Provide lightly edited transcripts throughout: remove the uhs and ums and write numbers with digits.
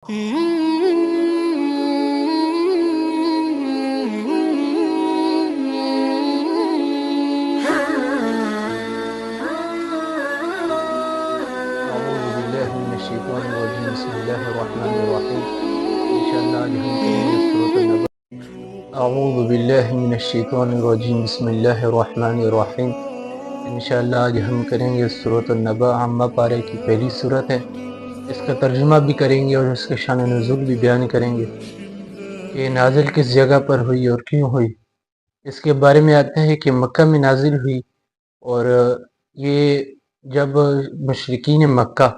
أعوذ بالله من الشيطان الرجيم بسم الله الرحمن الرحيم انشاءاللہ آج ہم کریں گے سورۃ النبأ اعوذ باللہ من الشیطان الرجیم بسم اللہ الرحمن الرحیم انشاءاللہ آج ہم کریں گے سورۃ النبأ عامہ پارے کی پہلی سورت ہے۔ اس کا ترجمہ بھی کریں گے اور اس کے شان نزول بھی بیان کریں گے کہ نازل کس جگہ پر ہوئی اور کیوں ہوئی۔ اس کے بارے میں آتا ہے کہ مکہ میں نازل ہوئی، اور یہ جب مشرکین مکہ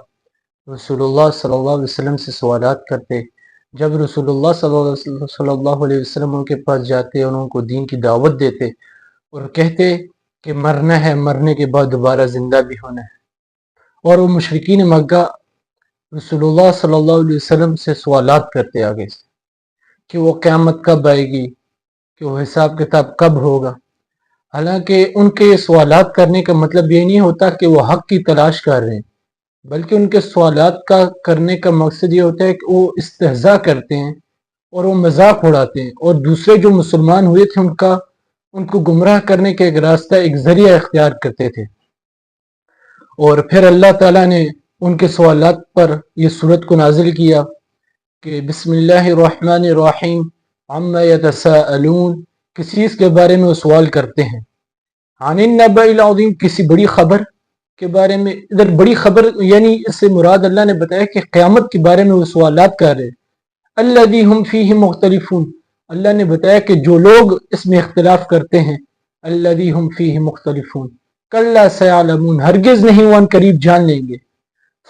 رسول اللہ صلی اللہ علیہ وسلم سے سوالات کرتے، جب رسول اللہ صلی اللہ علیہ وسلم ان کے پاس جاتے اور ان کو دین کی دعوت دیتے اور کہتے کہ مرنا ہے، مرنے کے بعد دوبارہ زندہ بھی ہونا ہے، اور وہ مشرکین مکہ رسول اللہ صلی اللہ علیہ وسلم سے سوالات کرتے آگے سے کہ وہ قیامت کب آئے گی، کہ وہ حساب کتاب کب ہوگا۔ حالانکہ ان کے سوالات کرنے کا مطلب یہ نہیں ہوتا کہ وہ حق کی تلاش کر رہے ہیں، بلکہ ان کے سوالات کا کرنے کا مقصد یہ ہوتا ہے کہ وہ استہزاء کرتے ہیں اور وہ مذاق اڑاتے ہیں، اور دوسرے جو مسلمان ہوئے تھے ان کو گمراہ کرنے کا ایک راستہ، ایک ذریعہ اختیار کرتے تھے۔ اور پھر اللہ تعالیٰ نے ان کے سوالات پر یہ سورت کو نازل کیا کہ بسم اللہ الرحمن الرحیم عما یتساءلون، کسی چیز کے بارے میں وہ سوال کرتے ہیں، عن النبأ العظیم، کسی بڑی خبر کے بارے میں۔ ادھر بڑی خبر یعنی اس سے مراد اللہ نے بتایا کہ قیامت کے بارے میں وہ سوالات کر رہے۔ الذی ہم فیہ مختلفون، اللہ نے بتایا کہ جو لوگ اس میں اختلاف کرتے ہیں، الذی ہم فیہ مختلفون کلا سیعلمون، ہرگز نہیں وہ ان قریب جان لیں گے۔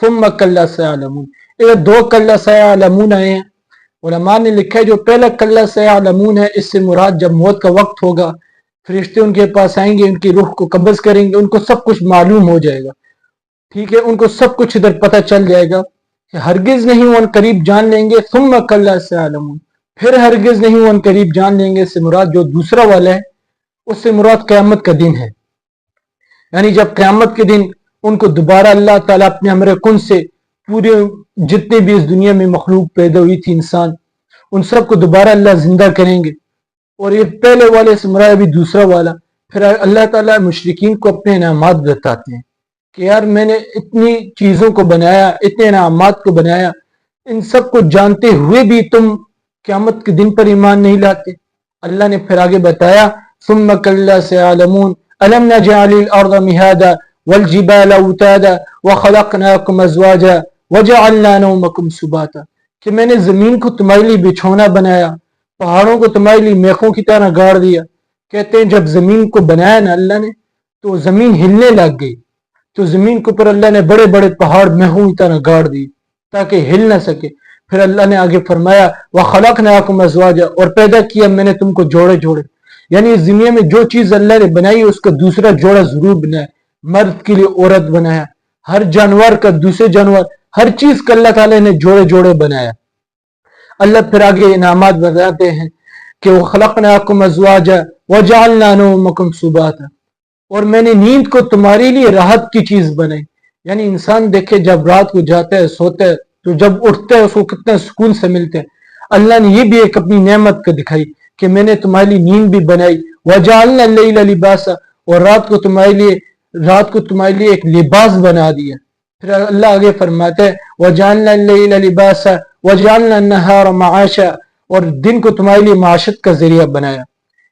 ثم کلا سیعلمون، ادھر دو کلا سیعلمون آئے ہیں۔ علماء نے لکھا ہے جو پہلا کلا سیعلمون ہے، اس سے مراد جب موت کا وقت ہوگا، فرشتے ان کے پاس آئیں گے، ان کی روح کو قبض کریں گے، ان کو سب کچھ معلوم ہو جائے گا، ٹھیک ہے، ان کو سب کچھ ادھر پتہ چل جائے گا کہ ہرگز نہیں وہ ان قریب جان لیں گے۔ ثم کلا سیعلمون، پھر ہرگز نہیں وہ ان قریب جان لیں گے، اس سے مراد جو دوسرا والا ہے اس سے مراد قیامت کا دن ہے، یعنی جب قیامت کے دن ان کو دوبارہ اللہ تعالیٰ اپنے امر کن سے پورے جتنے بھی اس دنیا میں مخلوق پیدا ہوئی تھی، انسان، ان سب کو دوبارہ اللہ زندہ کریں گے۔ اور یہ پہلے والے سے مراد ابھی دوسرا والا، پھر اللہ تعالیٰ مشرکین کو اپنے انعامات بتاتے ہیں کہ یار میں نے اتنی چیزوں کو بنایا، اتنے انعامات کو بنایا، ان سب کو جانتے ہوئے بھی تم قیامت کے دن پر ایمان نہیں لاتے۔ اللہ نے پھر آگے بتایا ثم کلا سیعلمون الم نجعل الارض مہادا والجبال اوتادا وخلقناکم ازواجا وجعلنا نومکم سباتا، کہ میں نے زمین کو تمہارے لیے بچھونا بنایا، پہاڑوں کو تمہارے لیے میخوں کی طرح گاڑ دیا۔ کہتے ہیں جب زمین کو بنایا نا اللہ نے تو زمین ہلنے لگ گئی، تو زمین کے اوپر اللہ نے بڑے بڑے پہاڑ میخوں کی طرح گاڑ دی تاکہ ہل نہ سکے۔ پھر اللہ نے آگے فرمایا وَخَلَقْنَاكُمْ أَزْوَاجًا، اور پیدا کیا میں نے تم کو جوڑے جوڑے، یعنی اس دنیا میں جو چیز اللہ نے بنائی اس کا دوسرا جوڑا ضرور بنایا، مرد کے لیے عورت بنایا، ہر جانور کا دوسرے جانور، ہر چیز کا اللہ تعالیٰ نے جوڑے جوڑے بنایا۔ اللہ پھر آگے انعامات بتاتے ہیں کہ وَخَلَقْنَاكُمْ أَزْوَاجًا وَجَعَلْنَا نَوْمَكُمْ سُبَاتًا، اور میں نے نیند کو تمہارے لیے راحت کی چیز بنائی۔ یعنی انسان دیکھے جب رات کو جاتا ہے سوتا ہے تو جب اٹھتا ہے اس کو کتنا سکون سے ملتا ہے۔ اللہ نے یہ بھی ایک اپنی نعمت کا دکھائی کہ میں نے تمہارے لیے نیند بھی بنائی، وَجَعَلْنَا اللَّيْلَ لِبَاسًا، اور رات کو تمہارے لیے ایک لباس بنا دیا۔ پھر اللہ آگے فرماتا ہے وَجَعَلْنَا اللَّيْلَ لِبَاسًا وَجَعَلْنَا النَّهَارَ مَعَاشًا، اور دن کو تمہارے لیے معاشت کا ذریعہ بنایا۔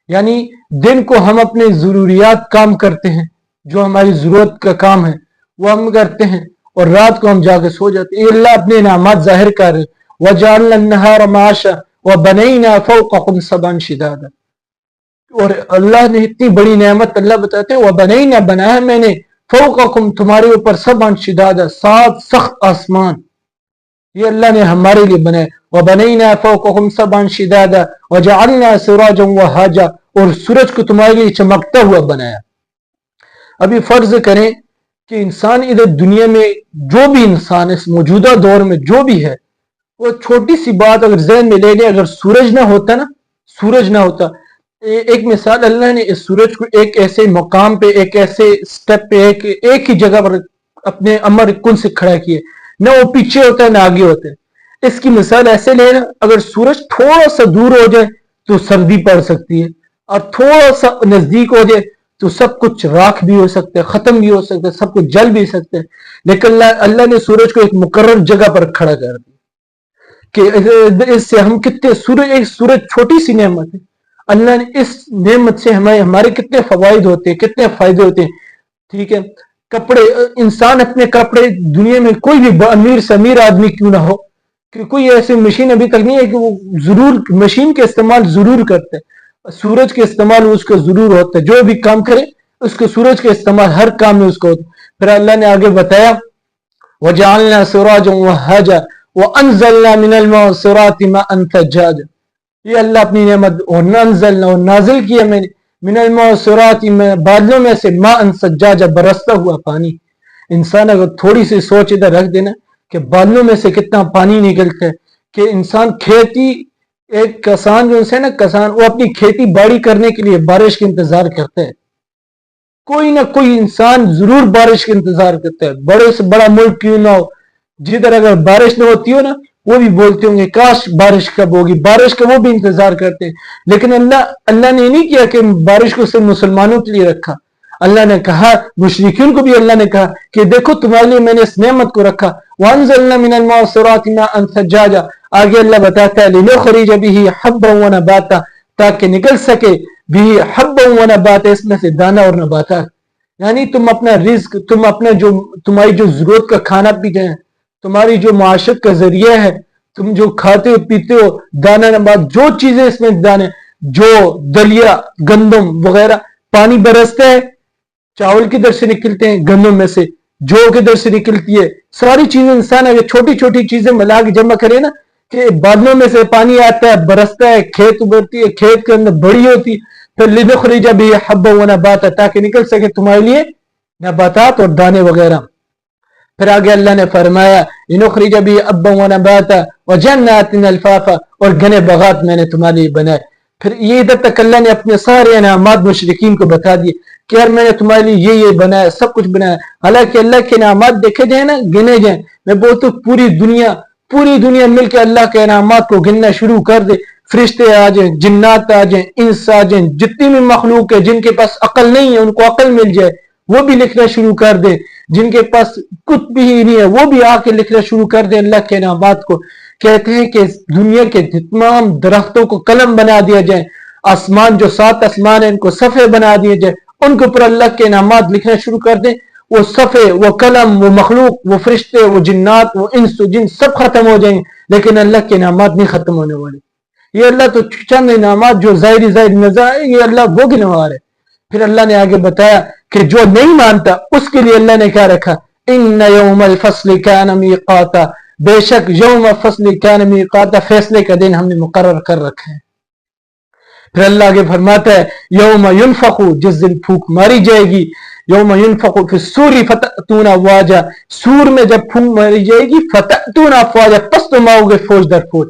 یعنی دن کو ہم اپنے ضروریات کام کرتے ہیں، جو ہماری ضرورت کا کام ہے وہ ہم کرتے ہیں، اور رات کو ہم جا کے سو جاتے ہیں۔ یہ اللہ اپنے انعامات ظاہر کر رہے وَجَعَلْنَا النَّهَارَ مَعَاشًا وَبَنَيْنَا فَوْقَكُمْ سَبْعًا شِدَادًا، اور اللہ نے اتنی بڑی نعمت اللہ بتاتے ہیں وَبَنَيْنَا، بنایا میں نے، فَوْقَكُمْ تمہارے اوپر سَبْعًا شِدَادًا، 7 سخت آسمان، یہ اللہ نے ہمارے لیے بنائے۔ وَبَنَيْنَا فَوْقَكُمْ سَبْعًا شِدَادًا وَجَعَلْنَا سِرَاجًا وَهَّاجًا، اور سورج کو تمہارے لیے چمکتا ہوا بنایا۔ ابھی فرض کریں کہ انسان ادھر دنیا میں جو بھی انسان اس موجودہ دور میں جو بھی ہے، وہ چھوٹی سی بات اگر ذہن میں لے لے، اگر سورج نہ ہوتا، ایک مثال اللہ نے اس سورج کو ایک ایسے مقام پہ، ایک ایسے سٹیپ پہ، ایک ہی جگہ پر اپنے امر کن سے کھڑا کیے، نہ وہ پیچھے ہوتا ہے نہ آگے ہوتا ہے، اس کی مثال ایسے لینا، اگر سورج تھوڑا سا دور ہو جائے تو سردی پڑ سکتی ہے، اور تھوڑا سا نزدیک ہو جائے تو سب کچھ راکھ بھی ہو سکتا ہے، ختم بھی ہو سکتا ہے، سب کچھ جل بھی سکتا ہے۔ لیکن اللہ نے سورج کو ایک مقرر جگہ پر کھڑا کر دیا کہ اس سے ہم کتنے ایک سورج چھوٹی سی نعمت ہے، اللہ نے اس نعمت سے ہمارے کتنے فوائد ہوتے ہیں، کتنے فائدے ہوتے ہیں۔ ٹھیک ہے، کپڑے، انسان اپنے کپڑے دنیا میں کوئی بھی امیر سے امیر آدمی کیوں نہ ہو، کہ کوئی ایسی مشین ابھی تک نہیں ہے کہ وہ ضرور مشین کے استعمال ضرور کرتے ہیں، سورج کے استعمال اس کا ضرور ہوتا ہے، جو بھی کام کرے اس کو سورج کے استعمال ہر کام میں اس کو ہوتا ہے۔ پھر اللہ نے آگے بتایا وَجَعَلْنَا سِرَاجًا وَهَّاجًا وَأَنزَلْنَا مِنَ الْمُعْصِرَاتِ مَاءً ثَجَّاجًا، یہ اللہ اپنی نعمت اور نازل کیا میں نے من المعصرات، میں بادلوں میں سے ماءً ثجاجا، برستا ہوا پانی۔ انسان اگر تھوڑی سی سوچ ادھر رکھ دینا کہ بادلوں میں سے کتنا پانی نکلتا ہے، کہ انسان کھیتی، ایک کسان جو ہے نا، کسان وہ اپنی کھیتی باڑی کرنے کے لیے بارش کا انتظار کرتا ہے، کوئی نہ کوئی انسان ضرور بارش کا انتظار کرتا ہے، بڑے سے بڑا ملک کیوں نہ ہو، جدھر اگر بارش نہ ہوتی ہو نا وہ بھی بولتے ہوں گے کاش بارش کب ہوگی، بارش کا وہ بھی انتظار کرتے ہیں۔ لیکن اللہ نے نہیں کیا کہ بارش کو صرف مسلمانوں کے لیے رکھا، اللہ نے کہا مشرکین کو بھی اللہ نے کہا کہ دیکھو تمہارے لیے میں نے اس نعمت کو رکھا، وَأَنزَلْنَا مِنَ الْمُعْصِرَاتِ مَاءً ثَجَّاجًا، آگے اللہ بتاتا ہے لِنُخْرِجَ بِهِ حَبًّا وَنَبَاتًا، تاکہ نکل سکے بِهِ حَبًّا وَنَبَاتًا، اس میں سے دانا اور نباتات، یعنی تم اپنا رزق، تم اپنا جو تمہاری جو ضرورت کا کھانا پیتے ہیں، تمہاری جو معاشرت کا ذریعہ ہے، تم جو کھاتے ہو پیتے ہو، دانا نبات، جو چیزیں اس میں دانے، جو دلیا، گندم وغیرہ، پانی برستا ہے، چاول کدھر سے نکلتے ہیں، گندم میں سے، جو کدھر سے نکلتی ہے، ساری چیزیں انسان اگر چھوٹی چھوٹی چیزیں ملا کے جمع کرے نا، کہ بادلوں میں سے پانی آتا ہے، برستا ہے، کھیت ابھرتی ہے، کھیت کے اندر بڑی ہوتی، پھر لِنُخْرِجَ بِهِ حَبًّا وَنَبَاتًا، تاکہ نکل سکے تمہارے لیے نباتات اور دانے وغیرہ۔ پھر آگے اللہ نے فرمایا لِنُخْرِجَ بِهِ حَبًّا وَنَبَاتًا وَجَنَّاتٍ أَلْفَافًا، اور گھنے باغات میں نے تمہارے لیے بنائے۔ پھر یہ ادھر تک اللہ نے اپنے سارے انعامات مشرکین کو بتا دیے کہ یار میں نے تمہارے لیے یہ بنایا، سب کچھ بنایا۔ حالانکہ اللہ کے انعامات دیکھے جائیں نا، گنے جائیں، میں بولتا ہوں پوری دنیا مل کے اللہ کے انعامات کو گننا شروع کر دے، فرشتے آ جائیں، جنات آ جائیں، انس آ جائیں، جتنی بھی مخلوق ہے جن کے پاس عقل نہیں ہے ان کو عقل مل جائے، وہ بھی لکھنا شروع کر دے، جن کے پاس کچھ بھی نہیں ہے وہ بھی آ کے لکھنا شروع کر دے اللہ کے انعامات کو۔ کہتے ہیں کہ دنیا کے تمام درختوں کو قلم بنا دیا جائے، آسمان جو 7 آسمان ہیں ان کو صفحے بنا دیے جائے، ان کے اوپر اللہ کے انعامات لکھنا شروع کر دیں، وہ صفحے، وہ قلم، وہ مخلوق، وہ فرشتے، وہ جنات، وہ انس و جن سب ختم ہو جائیں گے، لیکن اللہ کے انعامات نہیں ختم ہونے والے۔ یہ اللہ تو چند انعامات جو ظاہری نظر آئے، یہ اللہ وہ گنوار ہے۔ پھر اللہ نے آگے بتایا کہ جو نہیں مانتا اس کے لیے اللہ نے کیا رکھا، ان یوم الفصل کان میقاتا، بے شک یوم فصل کان میقاتا، فیصلے کا دن ہم نے مقرر کر رکھا ہے۔ پھر اللہ آگے فرماتا ہے یوم ینفخ، جس دن پھونک ماری جائے گی، یوم ینفخ فی الصور فتأتون افواجا، سور میں جب پھونک ماری جائے گی، فتأتون افواجا، پس تم آؤ گے فوج در فوج۔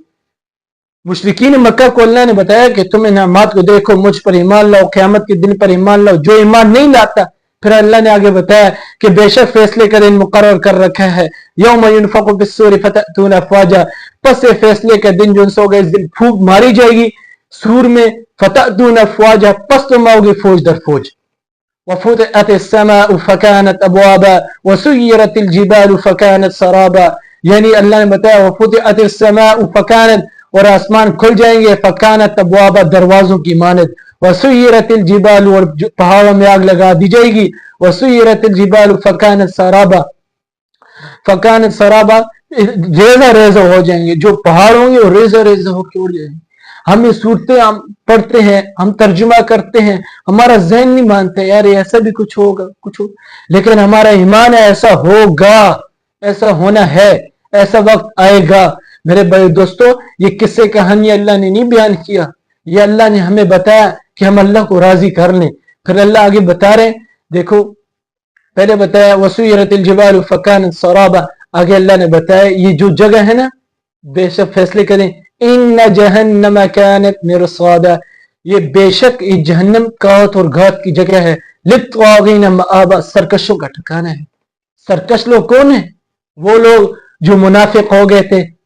مشرکین مکہ کو اللہ نے بتایا کہ تم انعامات کو دیکھو، مجھ پر ایمان لاؤ، قیامت کے دن پر ایمان لاؤ، جو ایمان نہیں لاتا، پھر اللہ نے آگے بتایا کہ بے شک فیصلے کا دن مقرر کر رکھا ہے، یوم ینفخ فی الصور فتأتون افواجا، پس فیصلے کا دن جو ہوگا اس دن پھونک ماری جائے گی سور میں، فتأتون افواجا، پس تم آؤ گے فوج در فوج۔ وفتحت السماء فكانت ابوابا وسيرت الجبال فكانت سرابا، یعنی اللہ نے بتایا وفتحت السماء فكانت، اور آسمان کھل جائیں گے، فكانت ابوابا، دروازوں کی مانند، وسيرت الجبال، اور پہاڑوں میں آگ لگا دی جائے گی، وسيرت الجبال فكانت سرابا، فكانت سرابا، ریزہ ریزہ ہو جائیں گے، جو پہاڑ ہوں گے وہ ریزہ ریزہ ہو کے اڑ جائیں گے۔ ہم یہ صورتیں پڑھتے ہیں، ہم ترجمہ کرتے ہیں، ہمارا ذہن نہیں مانتا یار ایسا بھی کچھ ہوگا، لیکن ہمارا ایمان ہے ایسا ہوگا، ایسا ہونا ہے، ایسا وقت آئے گا۔ میرے بڑے دوستو، یہ قصے کہانی اللہ نے نہیں بیان کیا، یہ اللہ نے ہمیں بتایا کہ ہم اللہ کو راضی کر لیں۔ پھر اللہ آگے بتا رہے ہیں، دیکھو پہلے بتایا وسیرت الجبال فکانت سرابا، آگے اللہ نے بتایا یہ جو جگہ ہے نا، بے شک فیصلے کریں، ان جہنم کانت مرصادا، یہ بے شک یہ جہنم کاوت اور گھات کی جگہ ہے، للطاغین مآبا، سرکشوں کا ٹھکانہ ہے۔ سرکش لوگ کون ہیں؟ وہ لوگ جو منافق ہو گئے تھے،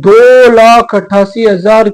2,88,000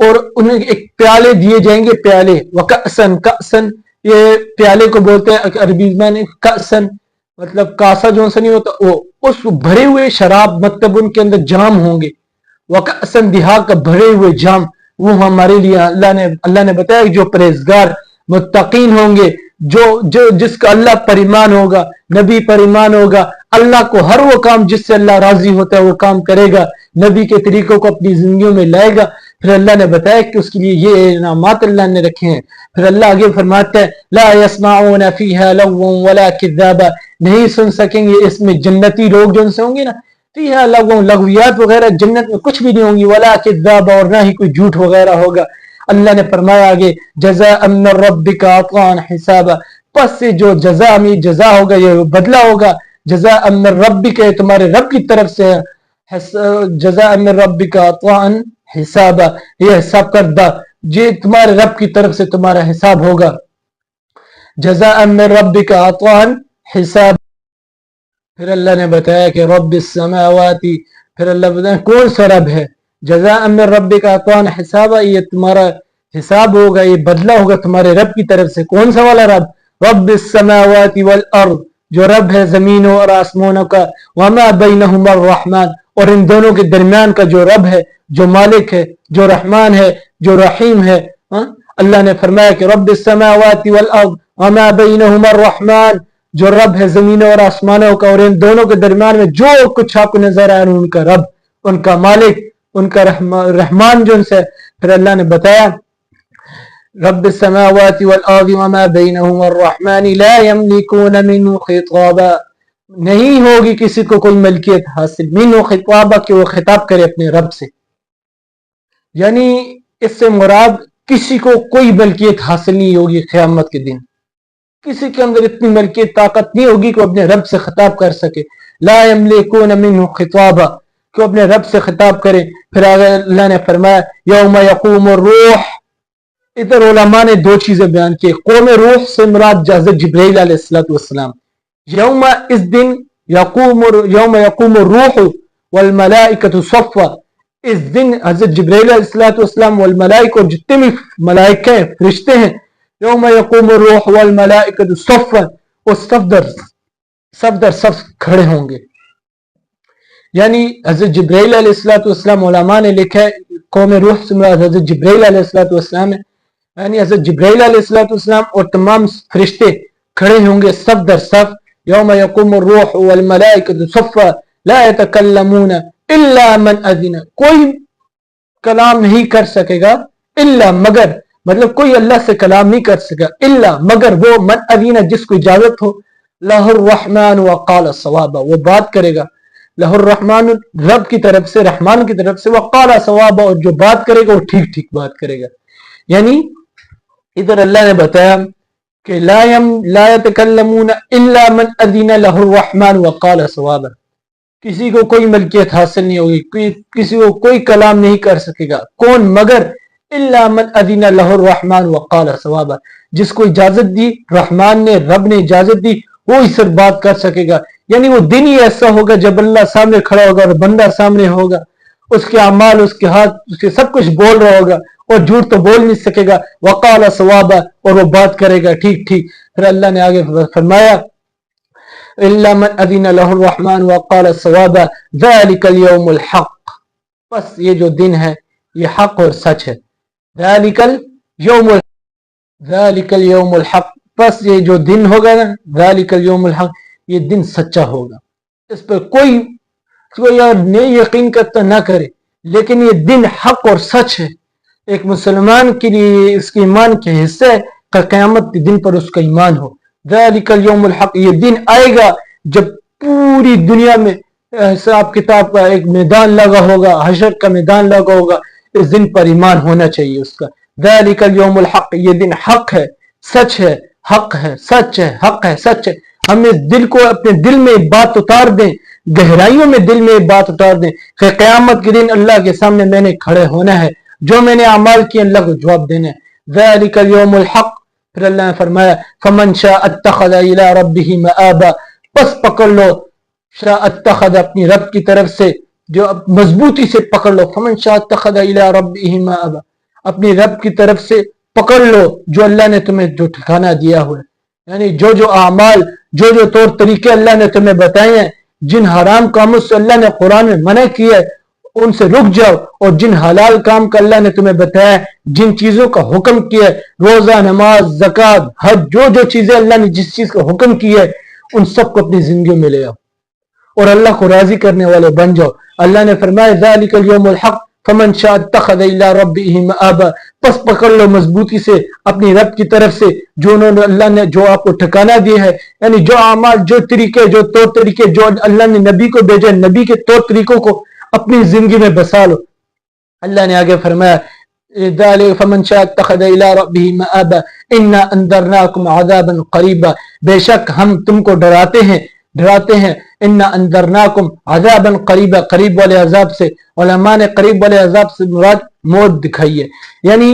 اور انہیں ایک پیالے دیے جائیں گے, پیالے. وکأسن, کأسن یہ پیالے کو بولتے ہیں عربی میں, کأسن مطلب کاسا جو سا نہیں ہوتا, وہ اس بھرے ہوئے شراب, مطلب ان کے اندر جام ہوں گے. وکأسن دہا کا بھرے ہوئے جام, وہ ہمارے لیے اللہ نے بتایا جو پرہیزگار متقین ہوں گے, جس کا اللہ پر ایمان ہوگا, نبی پر ایمان ہوگا, اللہ کو ہر وہ کام جس سے اللہ راضی ہوتا ہے وہ کام کرے گا, نبی کے طریقوں کو اپنی زندگیوں میں لائے گا. پھر اللہ نے بتایا کہ اس کے لیے یہ انعامات اللہ نے رکھے ہیں. پھر اللہ آگے فرماتا ہے لا يسمعون فيها لغوا ولا كذابا, نہیں سن سکیں گے اس میں جنتی لوگ جو ان سے ہوں گے نا, فيها لغوا, لغویات وغیرہ جنت میں کچھ بھی نہیں ہوں گی, ولا كذابا, اور نہ ہی کوئی جھوٹ وغیرہ ہوگا. اللہ نے فرمایا آگے جزاء من ربك عطاء حسابا, پس سے جو جزا میں جزا ہوگا, یہ بدلہ ہوگا. جزاء من ربک, تمہارے رب کی طرف سے, جزاء من ربک عطاء حسابا, یہ حساب کردہ, یہ تمہارے رب کی طرف سے تمہارا حساب ہوگا. جزاء من ربک عطاء حسابا. پھر اللہ نے بتایا کہ رب السماوات, پھر اللہ بتایا کون سا رب ہے, جزاء من ربک عطاء حسابا, یہ تمہارا حساب ہوگا, یہ بدلہ ہوگا تمہارے رب کی طرف سے. کون سا والا رب؟ رب السماوات والارض, جو رب ہے زمینوں اور آسمانوں کا. وما بینہما الرحمن, اور ان دونوں کے درمیان کا جو رب ہے, جو مالک ہے, جو رحمان ہے, جو رحیم ہے. اللہ نے فرمایا کہ رب السماوات والارض وما بینہما الرحمن, جو رب ہے زمینوں اور آسمانوں کا, اور ان دونوں کے درمیان میں جو کچھ آپ کو نظر آ رہا ہے, ان کا رب, ان کا مالک, ان کا رحمان جو ان سے. پھر اللہ نے بتایا رب السماوات والارض وما بینہما الرحمن لا یملکون منہ خطابا, نہیں ہوگی کسی کو کوئی ملکیت حاصل, منہ خطابا, کہ وہ خطاب کرے اپنے رب سے. یعنی اس سے مراد کسی کو کوئی ملکیت حاصل نہیں ہوگی قیامت کے دن, کسی کے اندر اتنی ملکیت طاقت نہیں ہوگی کہ وہ اپنے رب سے خطاب کر سکے. لا یملکون منہ خطابا, کہ وہ اپنے رب سے خطاب کرے. پھر اللہ نے فرمایا یوم یقوم الروح, ادھر علماء نے دو چیزیں بیان کی. قوم روح سے مراد حضرت جبرائیل علیہ السلام. یوم, اس دن, یوم یقوم الروح والملائکۃ صفا, اس دن حضرت جبرائیل علیہ السلام والملائکہ, اور جتنے بھی ملائکہ ہیں, فرشتے ہیں, یوم یقوم الروح والملائکۃ صفا, اور صف در صف کھڑے ہوں گے. یعنی حضرت جبرائیل علیہ السلام, علماء نے لکھا ہے قوم روح سے مراد حضرت جبرائیل علیہ السلام ہے. یعنی حضرت جبرائیل علیہ السلام اور تمام فرشتے کھڑے ہوں گے صف در صف. یوم یقوم الروح والملائکۃ صفا لا یتکلمون الا من اذن, کوئی کلام نہیں کر سکے گا الا مگر, مطلب کوئی اللہ سے کلام نہیں کر سکے گا الا مگر وہ, من اذن, جس کو اجازت ہو. لہ الرحمن وقال صوابا, وہ بات کرے گا. لہ الرحمن, رب کی طرف سے, رحمان کی طرف سے, وقال صوابا, اور جو بات کرے گا وہ ٹھیک ٹھیک بات کرے گا. یعنی ادھر اللہ نے بتایا کہ لا یتکلمون الا من اذن لہ الرحمن وقال صوابا, کسی کو کوئی ملکیت حاصل نہیں ہوگی, کسی کو کوئی کلام نہیں کر سکے گا. کون؟ مگر الا من اذن لہ الرحمن وقال صوابا, جس کو اجازت دی رحمان نے, رب نے اجازت دی, وہ اس سے بات کر سکے گا. یعنی وہ دن ہی ایسا ہوگا جب اللہ سامنے کھڑا ہوگا اور بندہ سامنے ہوگا, اس کے اعمال, اس کے ہاتھ, اس کے سب کچھ بول رہا ہوگا, اور جھوٹ تو بول نہیں سکے گا. وقال صوابا, اور وہ بات کرے گا ٹھیک ٹھیک. پھر اللہ نے آگے فرمایا الا من اذن له الرحمن وقال صوابا ذلك اليوم الحق, بس یہ جو دن ہے یہ حق اور سچ ہے. ذلك اليوم الحق, بس یہ جو دن ہوگا نا, ذلك اليوم الحق, یہ دن سچا ہوگا. اس پر کوئی یار نہیں یقین کرتا نہ کرے, لیکن یہ دن حق اور سچ ہے. ایک مسلمان کے لیے اس کے ایمان کے حصہ ہے کہ قیامت کے دن پر اس کا ایمان ہو. ذالک اليوم الحق, یہ دن آئے گا جب پوری دنیا میں حساب کتاب کا ایک میدان لگا ہوگا, حشر کا میدان لگا ہوگا. اس دن پر ایمان ہونا چاہیے اس کا. ذالک اليوم الحق, یہ دن حق ہے, سچ ہے, حق ہے, سچ ہے, حق ہے, سچ ہے. ہم اس دل کو, اپنے دل میں بات اتار دیں, گہرائیوں میں دل میں بات اتار دیں کہ قیامت کے دن اللہ کے سامنے میں نے کھڑے ہونا ہے, جو میں نے اعمال کیے اللہ کو جواب دینا ہے. ذالک اليوم الحق. پھر اللہ نے فرمایا فمن شاء اتخذ الى ربه مآبا, پس پکڑ لو, شاء اتخذ, اپنی رب کی طرف سے جو مضبوطی سے پکڑ لو. فمن شاء اتخذ الى ربه مآبا, اپنی رب کی طرف سے پکڑ لو جو اللہ نے تمہیں جو ٹھکانہ دیا ہوا ہے، یعنی جو اعمال جو طور طریقے اللہ نے تمہیں بتائے ہیں، جن حرام کاموں سے اللہ نے قرآن میں منع کیا ہے ان سے رک جاؤ، اور جن حلال کام کا اللہ نے تمہیں بتایا ہے، جن چیزوں کا حکم کیا ہے، روزہ، نماز، زکوٰۃ، حج، جو چیزیں اللہ نے جس چیز کا حکم کیا ہے ان سب کو اپنی زندگی میں لے آؤ اور اللہ کو راضی کرنے والے بن جاؤ۔ اللہ نے فرمایا ذالک الیوم الحق فمن شاء اتخذ الی ربہ مآبا، پس پکڑ لو مضبوطی سے اپنی رب کی طرف سے جو اللہ نے جو آپ کو ٹھکانہ دیا ہے، یعنی جو اعمال، جو طریقے، جو طور طریقے جو اللہ نے نبی کو بھیجا، نبی کے طور طریقوں کو اپنی زندگی میں بسا لو۔ اللہ نے آگے فرمایا ذالک فمن شاء اتخذ الی ربہ مآبا انا انذرناکم عذابا قریبا، بے شک ہم تم کو ڈراتے ہیں انا انذرناکم عذابا قریبا، قریب والے عذاب سے۔ علماء نے قریب والے عذاب سے مراد موت دکھائی ہے، یعنی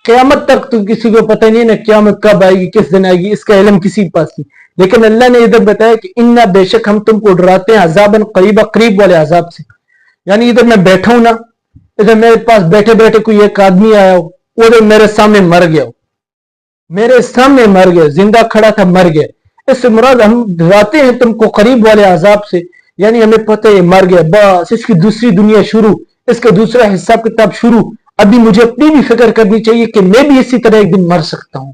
قیامت تک تو کسی کو پتہ نہیں نا قیامت کب آئے گی، کس دن آئے گی، اس کا علم کسی کے پاس نہیں، لیکن اللہ نے ادھر بتایا کہ انا بے شک ہم تم کو ڈراتے ہیں عذابا قریبا، قریب والے عذاب سے۔ یعنی ادھر میں بیٹھا ہوں نا، ادھر میرے پاس بیٹھے بیٹھے کوئی ایک آدمی آیا ہو، ادھر میرے سامنے مر گیا ہو، میرے سامنے مر گیا، زندہ کھڑا تھا مر گیا، اس سے مراد ہم ڈراتے ہیں تم کو قریب والے عذاب سے، یعنی ہمیں پتہ ہے مر گیا، بس اس کی دوسری دنیا شروع، اس کا دوسرا حساب کتاب شروع، ابھی مجھے اپنی بھی فکر کرنی چاہیے کہ میں بھی اسی طرح ایک دن مر سکتا ہوں۔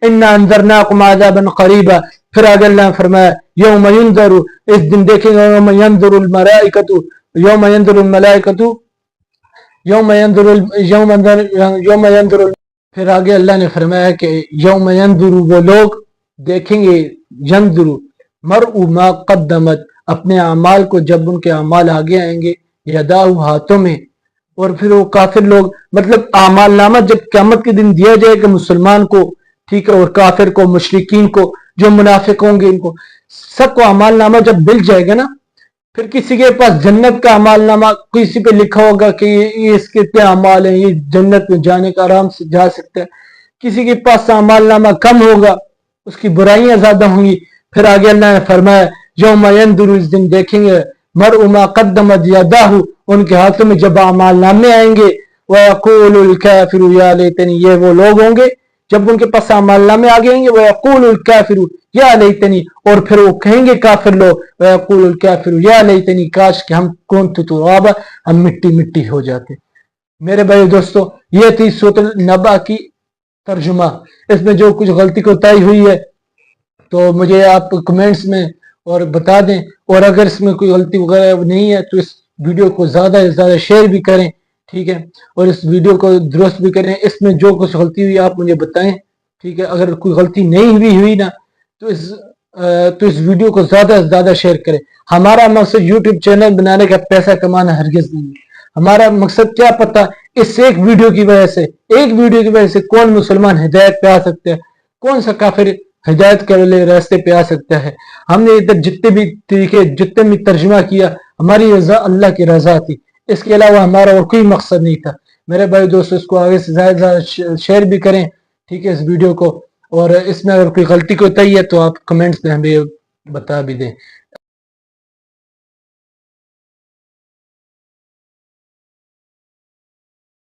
انا انذرناکم عذابا قریبا، پھر آگے اللہ نے فرمایا یوم ینظر، اس دن دیکھیں گے یوم ینظر الملائکۃ، یوم ینظر الملائکۃ، یوم ینظر، پھر آگے اللہ نے فرمایا کہ یوم ینظر وہ لوگ دیکھیں گے، ینظر مرء ما قدمت، اپنے اعمال کو جب ان کے اعمال آگے آئیں گے، یداہ ہاتھوں میں، اور پھر وہ کافر لوگ، مطلب اعمال نامہ جب قیامت کے دن دیا جائے کہ مسلمان کو، ٹھیک ہے، اور کافر کو، مشرکین کو، جو منافق ہوں گے ان کو سب کو اعمال نامہ جب مل جائے گا نا، پھر کسی کے پاس جنت کا اعمال نامہ کسی پہ لکھا ہوگا کہ یہ اس کے اتنے اعمال ہیں، یہ جنت میں جانے کا آرام سے جا سکتا ہے، کسی کے پاس اعمال نامہ کم ہوگا، اس کی برائیاں زیادہ ہوں گی۔ پھر آگے اللہ نے فرمایا یوم ینظر، اس دن دیکھیں گے مرء ما قدمت یداہ، ان کے ہاتھوں میں جب اعمال نامے آئیں گے، وَيَقُولُ الْكَافِرُ يَا لَيْتَنِي، یہ وہ لوگ ہوں گے جب ان کے پاس اعمال نامے آگے آئیں گے، وَيَقُولُ الْكَافِرُ يَا لَيْتَنِي، اور پھر وہ کہیں گے کافر لوگ وَيَقُولُ الْكَافِرُ يَا لَيْتَنِي، کاش کہ ہم كُنْتُ تُرَابًا، ہم مٹی مٹی ہو جاتے۔ میرے بھائی دوستو، یہ تھی سورۃ النبأ کی ترجمہ، اس میں جو کچھ غلطی کوتاہی ہوئی ہے تو مجھے آپ کمنٹس میں اور بتا دیں، اور اگر اس میں کوئی غلطی وغیرہ نہیں ہے تو اس ویڈیو کو زیادہ سے زیادہ شیئر بھی کریں، ٹھیک ہے، اور اس ویڈیو کو درست بھی کریں، اس میں جو کچھ غلطی ہوئی آپ مجھے بتائیں، ٹھیک ہے، اگر کوئی غلطی نہیں ہوئی نا تو اس ویڈیو کو زیادہ سے زیادہ شیئر کریں۔ ہمارا مقصد یوٹیوب چینل بنانے کا پیسہ کمانا ہرگز نہیں ہے، ہمارا مقصد کیا پتہ اس ایک ویڈیو کی وجہ سے کون مسلمان ہدایت پہ آ سکتا ہے، کون سا کافر ہدایت کے راستے پہ آ سکتا ہے۔ ہم نے ادھر جتنے بھی طریقے، جتنے بھی ترجمہ کیا، ہماری رضا اللہ کی رضا تھی، اس کے علاوہ ہمارا اور کوئی مقصد نہیں تھا۔ میرے بھائی دوستو، اس کو آگے سے زیادہ زیادہ شیئر بھی کریں، ٹھیک ہے، اس ویڈیو کو، اور اس میں اگر کوئی غلطی کوتاہی ہے تو آپ کمنٹس میں ہمیں بتا بھی دیں۔